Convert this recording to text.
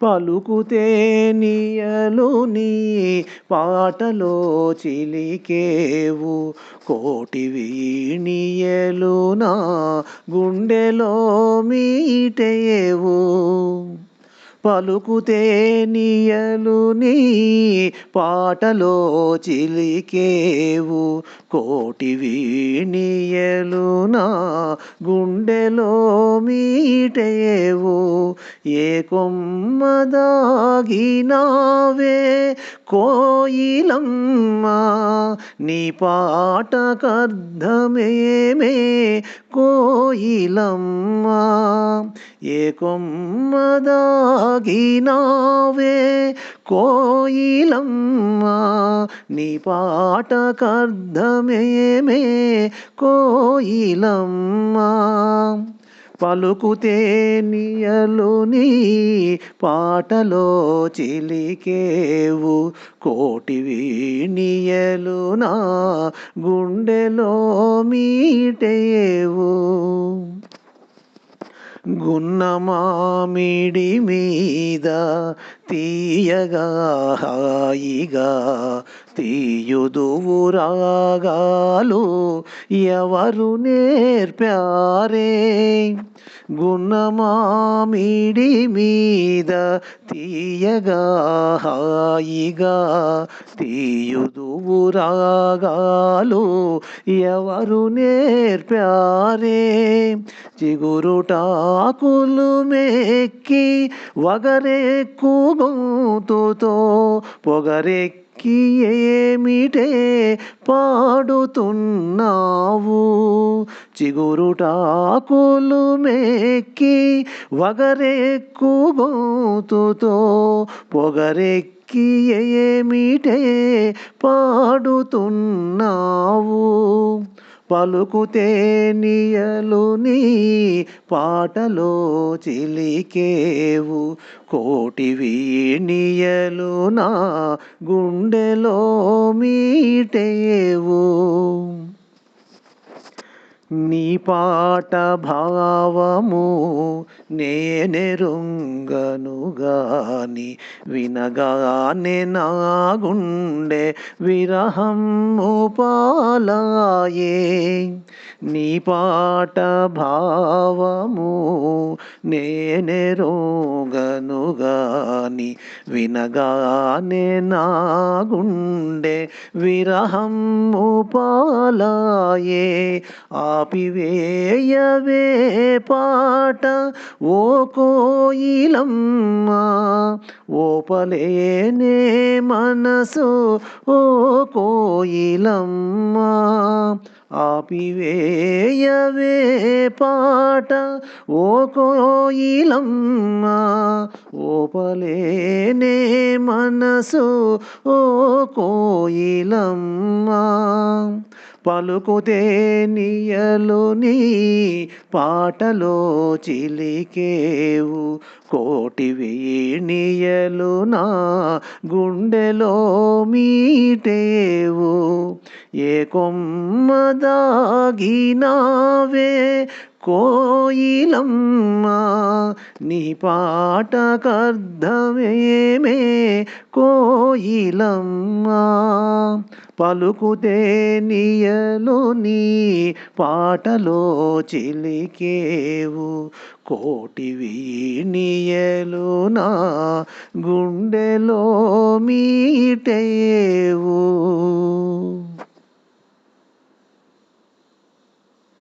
పలుకుతే నీయలు నీ పాటలో చిలికేవు కోటి వీణియలు నా గుండెలో మీటేవు పలుకుతే నీయలు నీ పాటలో చిలికేవు కోటి వీణియలు నా గుండెలో మీటేవు ఏ కొమ్మ దాగినావే కోయిలమ్మ నీ పాటకర్థమేమే కోయిలమ్మ ఏ కొమ్మ దాగినావే కోయిలమ్మ నీ పాటకర్థమేమే కోయిలమ్మ పలుకుతే నీయలు నీ పాటలో చిలికేవు కోటి వీణియలు నా గుండెలో మీటేవు గున్నమామిడి మీద తీయగా హాయిగా తీయుదువు రాగాలు ఎవరు నేర్పారే గున్నమామిడి మీద తీయగా హాయిగా తీయుదువు రాగాలు ఎవరు నేర్పారే చిగురుటాకులు మెక్కి వగరెక్కు గొంతుతో పొగరెక్కి ఏమిటే పాడుతున్నావు చిగురుటాకులు మెక్కి వగరెక్కు గొంతుతో పొగరెక్కి ఏమిటే పాడుతున్నావు పలుకుతే నీయలు నీ పాటలో చిలికేవు కోటి వీణియలు నా గుండెలో మీటేవు నీ పాట భావము నేనెరుంగను గాని వినగానే నా గుండె విరహము పాలాయే నీ పాట భావము నేనెరుంగను గాని వినగానే నా గుండె విరహము పాలాయే ఆపివేయవే పాట ఓ కోయిలమ్మ ఓపలేనే మనసు ఓ కోయిలమ్మ ఆపివేయవే పాట ఓ కోయిలమ్మ ఓపలేనే మనసు ఓ కోయిలమ్మ పలుకుతే నీయలు నీ పాటలో చిలికేవు కోటి వీణియలు నా గుండెలో మీటేవు ఏ కొమ్మ దాగినావే కోయిలమ్మ నీ పాటకర్థమేమే కోయిలమ్మ పలుకుతే నీయలు నీ పాటలో చిలికేవు కోటి వీణియలు నా గుండెలో మీటేవు